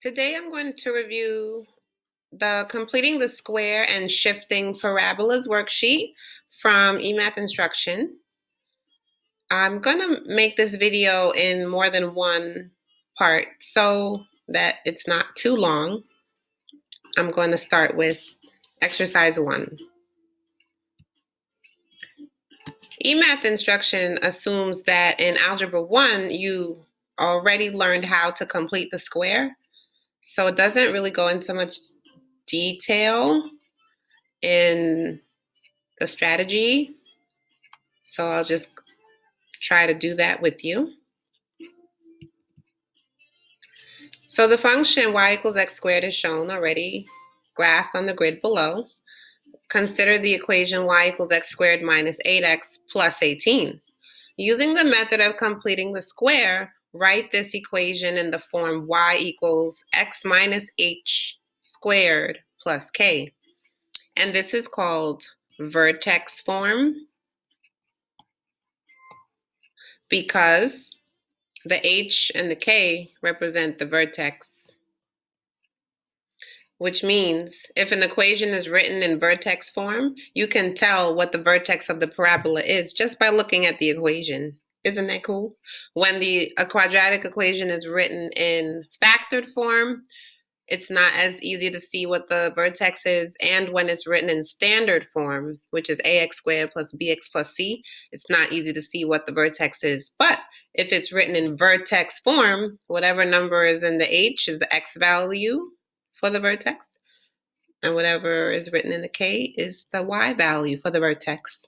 Today I'm going to review the completing the square and shifting parabolas worksheet from Emathinstruction. I'm going to make this video in more than one part so that it's not too long. I'm going to start with exercise 1. Emathinstruction assumes that in Algebra 1 you already learned how to complete the square, so it doesn't really go into much detail in the strategy. So I'll just try to do that with you. So the function y equals x squared is shown already, graphed on the grid below. Consider the equation y equals x squared minus 8x plus 18. Using the method of completing the square, write this equation in the form y equals x minus h squared plus k. And this is called vertex form because the h and the k represent the vertex, which means if an equation is written in vertex form, you can tell what the vertex of the parabola is just by looking at the equation. Isn't that cool? When a quadratic equation is written in factored form, it's not as easy to see what the vertex is. And when it's written in standard form, which is ax squared plus bx plus c, it's not easy to see what the vertex is. But if it's written in vertex form, whatever number is in the h is the x value for the vertex, and whatever is written in the k is the y value for the vertex.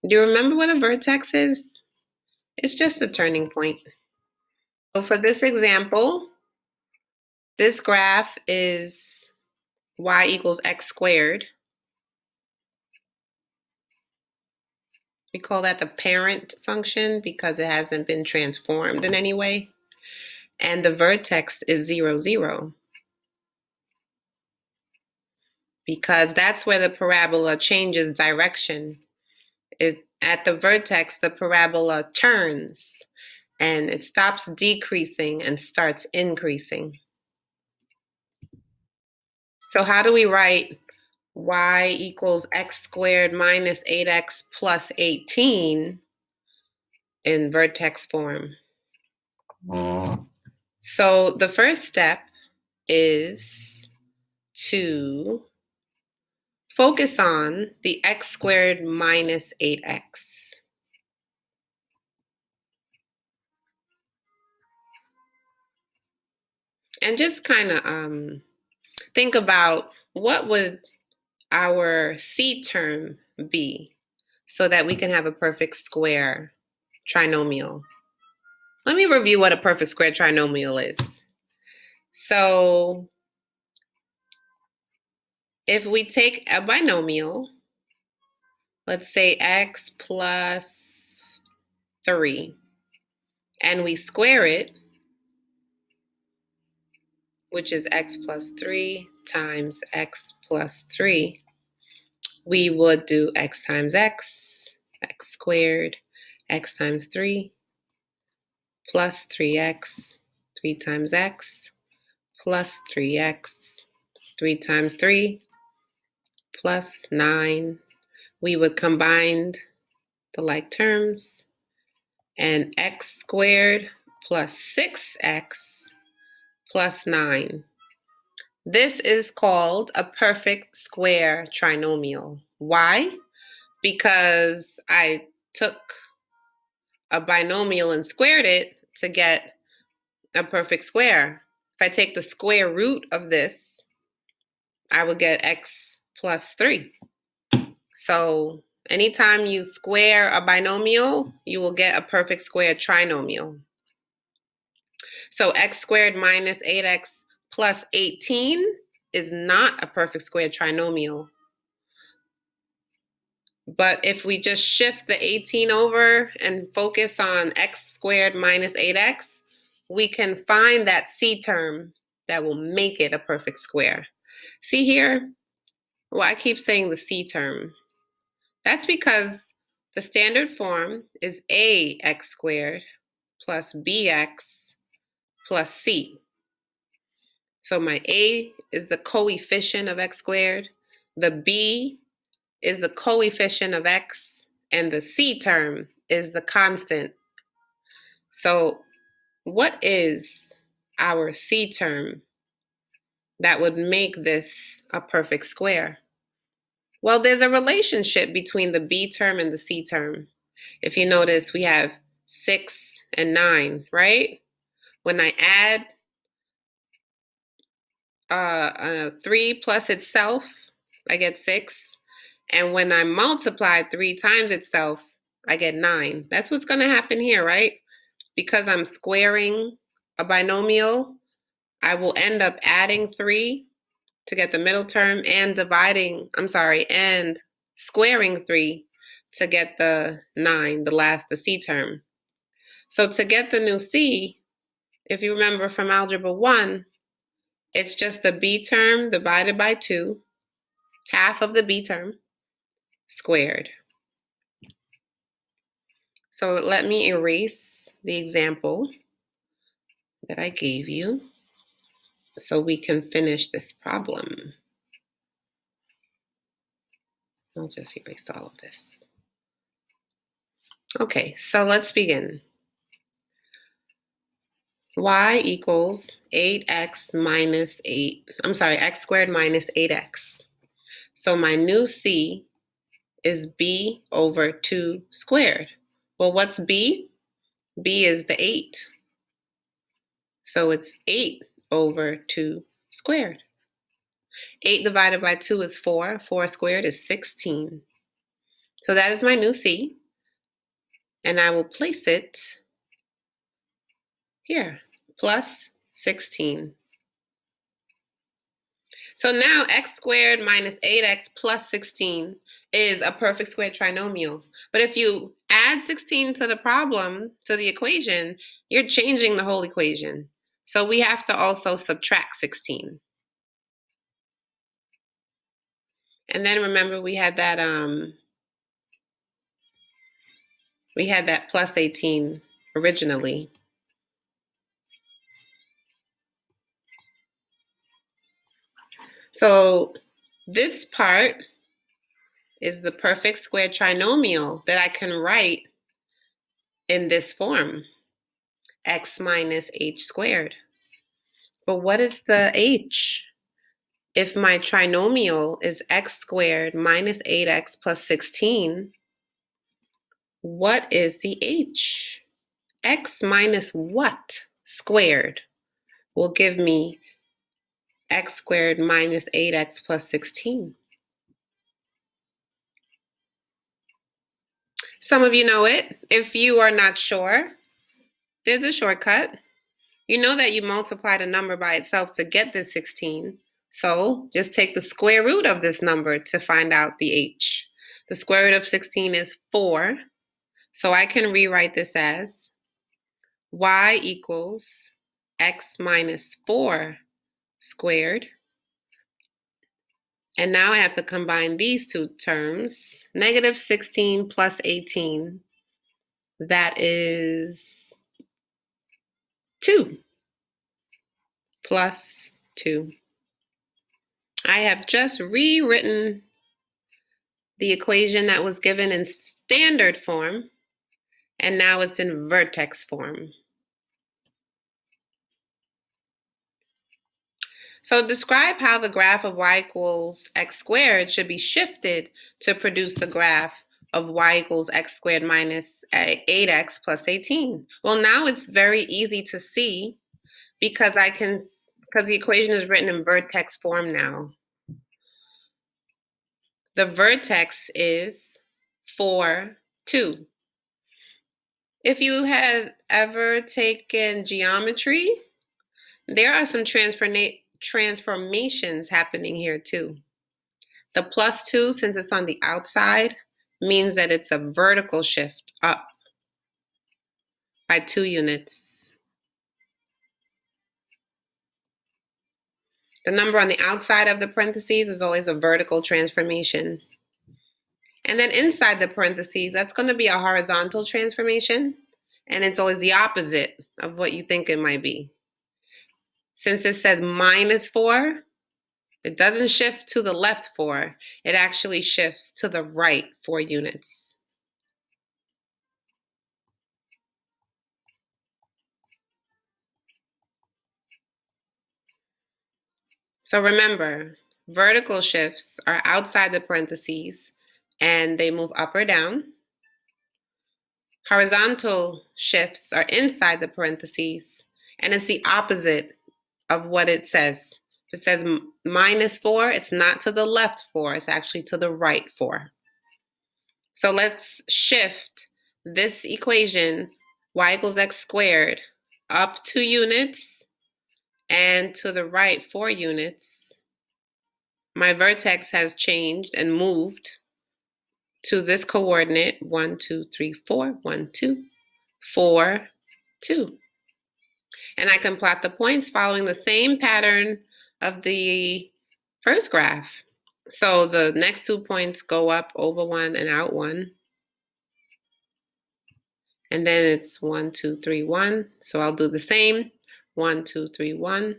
Do you remember what a vertex is? It's just the turning point. So for this example, this graph is y equals x squared. We call that the parent function because it hasn't been transformed in any way. And the vertex is 0, 0. Because that's where the parabola changes direction. At the vertex, the parabola turns and it stops decreasing and starts increasing. So how do we write y equals x squared minus 8x plus 18 in vertex form? So the first step is to focus on the x squared minus 8x. And just kind of think about what would our c term be so that we can have a perfect square trinomial. Let me review what a perfect square trinomial is. So if we take a binomial, let's say x plus 3, and we square it, which is x plus 3 times x plus 3, we would do x times x squared, x times 3, plus 3x, 3 times x, plus 3x, 3 times 3, plus 9. We would combine the like terms, and x squared plus 6x plus 9. This is called a perfect square trinomial. Why? Because I took a binomial and squared it to get a perfect square. If I take the square root of this, I would get x plus 3. So anytime you square a binomial, you will get a perfect square trinomial. So x squared minus 8x plus 18 is not a perfect square trinomial. But if we just shift the 18 over and focus on x squared minus 8x, we can find that c term that will make it a perfect square. See here? Well, I keep saying the c term. That's because the standard form is ax squared plus bx plus c. So my A is the coefficient of x squared, the B is the coefficient of x, and the C term is the constant. So what is our C term that would make this a perfect square? Well, there's a relationship between the B term and the C term. If you notice, we have 6 and 9, right? When I add 3 plus itself, I get 6. And when I multiply 3 times itself, I get 9. That's what's going to happen here, right? Because I'm squaring a binomial, I will end up adding 3 to get the middle term and and squaring 3 to get the 9, the C term. So to get the new C, if you remember from Algebra 1, it's just the B term divided by 2, half of the B term, squared. So let me erase the example that I gave you so we can finish this problem. I'll just erase all of this. Okay, so let's begin. Y equals 8x minus 8. X squared minus 8x. So my new C is b over 2 squared. Well, what's b? B is the 8. So it's 8 over 2 squared. 8 divided by 2 is 4. 4 squared is 16. So that is my new C. And I will place it here, plus 16. So now x squared minus 8x plus 16 is a perfect square trinomial. But if you add 16 to the problem, to the equation, you're changing the whole equation. So we have to also subtract 16. And then remember we had that plus 18 originally. So this part is the perfect square trinomial that I can write in this form, x minus h squared. But what is the h? If my trinomial is x squared minus 8x plus 16, what is the h? X minus what squared will give me x squared minus 8x plus 16. Some of you know it. If you are not sure, there's a shortcut. You know that you multiplied a number by itself to get this 16. So just take the square root of this number to find out the h. The square root of 16 is 4. So I can rewrite this as y equals x minus 4 squared. And now I have to combine these two terms. Negative 16 plus 18. That is 2 plus 2. I have just rewritten the equation that was given in standard form, and now it's in vertex form. So describe how the graph of y equals x squared should be shifted to produce the graph of y equals x squared minus 8x plus 18. Well, now it's very easy to see because the equation is written in vertex form now. The vertex is 4, 2. If you had ever taken geometry, there are some transformations happening here too. The plus 2, since it's on the outside, means that it's a vertical shift up by 2 units. The number on the outside of the parentheses is always a vertical transformation. And then inside the parentheses, that's going to be a horizontal transformation, and it's always the opposite of what you think it might be. Since it says minus 4, it doesn't shift to the left 4. It actually shifts to the right 4 units. So remember, vertical shifts are outside the parentheses and they move up or down. Horizontal shifts are inside the parentheses and it's the opposite of what it says. If it says minus 4, it's not to the left 4, it's actually to the right 4. So let's shift this equation, y equals x squared, up 2 units and to the right 4 units. My vertex has changed and moved to this coordinate 1, 2, 3, 4, 1, 2, 4, 2. And I can plot the points following the same pattern of the first graph. So the next 2 points go up over 1 and out 1. And then it's 1, 2, 3, 1. So I'll do the same. 1, 2, 3, 1.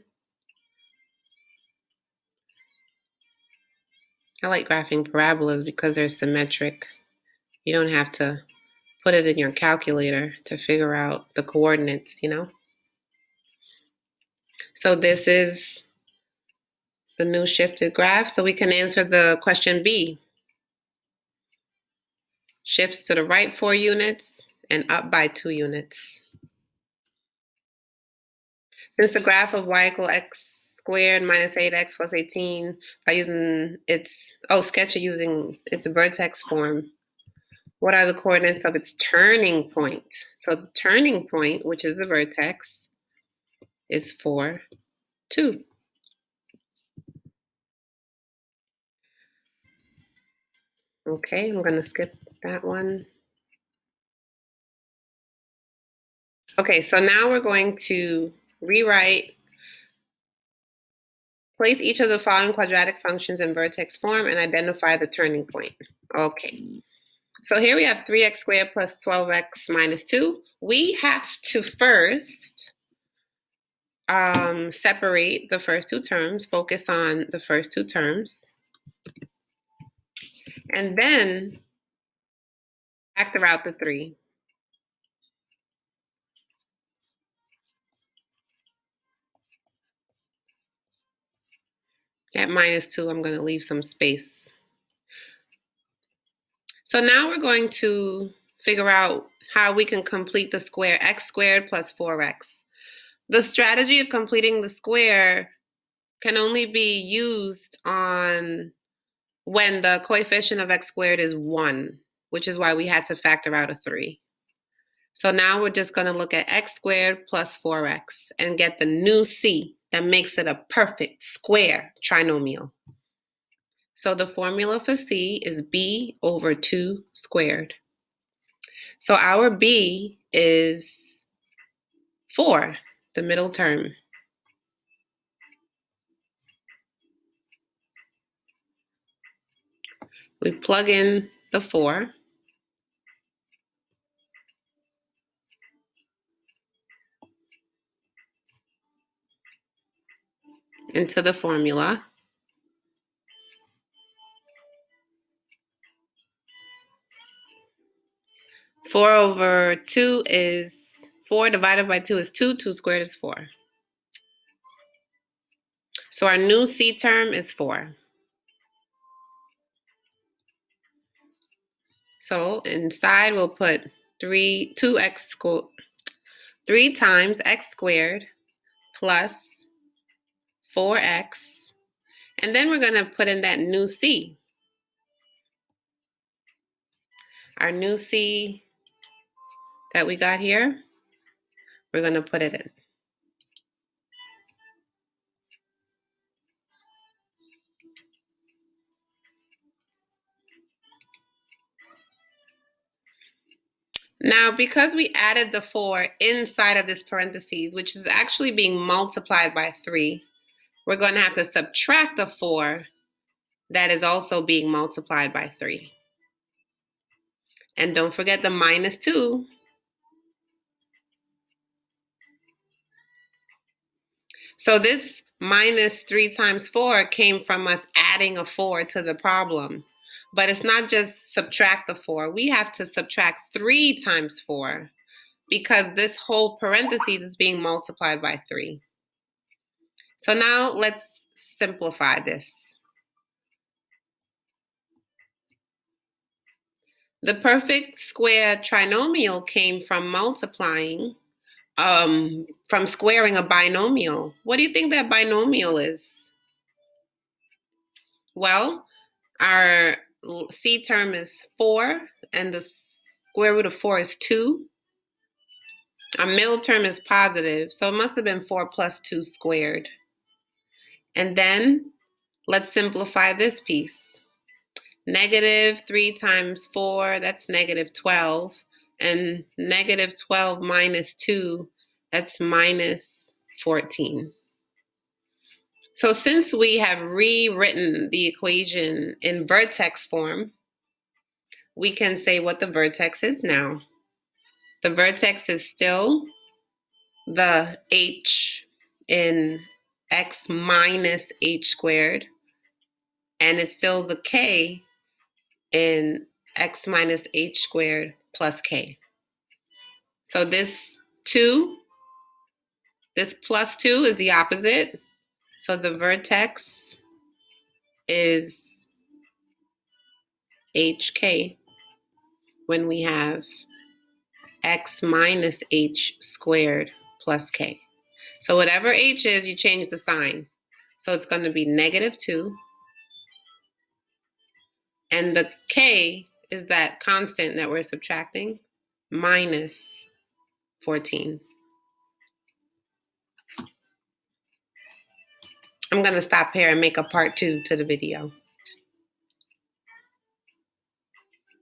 I like graphing parabolas because they're symmetric. You don't have to put it in your calculator to figure out the coordinates, you know? So this is the new shifted graph. So we can answer the question B. Shifts to the right 4 units and up by 2 units. Since the graph of y equal x squared minus 8x plus 18 by using sketch it using its vertex form. What are the coordinates of its turning point? So the turning point, which is the vertex, is 4, 2. Okay, I'm going to skip that one. Okay, so now we're going to rewrite, place each of the following quadratic functions in vertex form and identify the turning point. Okay, so here we have 3x squared plus 12x minus 2. We have to first separate the first 2 terms, focus on the first 2 terms, and then factor out the 3. At minus 2, I'm going to leave some space. So now we're going to figure out how we can complete the square x squared plus 4x. The strategy of completing the square can only be used on when the coefficient of x squared is 1, which is why we had to factor out a 3. So now we're just going to look at x squared plus 4x and get the new c that makes it a perfect square trinomial. So the formula for c is b over 2 squared. So our b is 4, the middle term. We plug in the 4. Into the formula. Four over 2 is 4 divided by 2 is 2. 2 squared is 4. So our new c term is 4. So inside we'll put 3 times x squared plus 4x. And then we're going to put in that new c. Our new c that we got here, we're going to put it in. Now, because we added the 4 inside of this parentheses, which is actually being multiplied by 3, we're going to have to subtract the 4 that is also being multiplied by 3. And don't forget the minus 2. So this minus 3 times 4 came from us adding a 4 to the problem. But it's not just subtract the 4. We have to subtract 3 times 4 because this whole parentheses is being multiplied by 3. So now let's simplify this. The perfect square trinomial came from multiplying, from squaring a binomial. What do you think that binomial is? Well, our C term is 4, and the square root of 4 is 2. Our middle term is positive, so it must have been 4 plus 2 squared. And then let's simplify this piece. Negative 3 times 4, that's negative 12. And negative 12 minus 2, that's minus 14. So since we have rewritten the equation in vertex form, we can say what the vertex is now. The vertex is still the h in x minus h squared, and it's still the k in x minus h squared plus k. So this 2, this plus 2 is the opposite. So the vertex is hk when we have x minus h squared plus k. So whatever h is, you change the sign. So it's going to be negative 2. And the k is that constant that we're subtracting, minus 14. I'm going to stop here and make a part 2 to the video.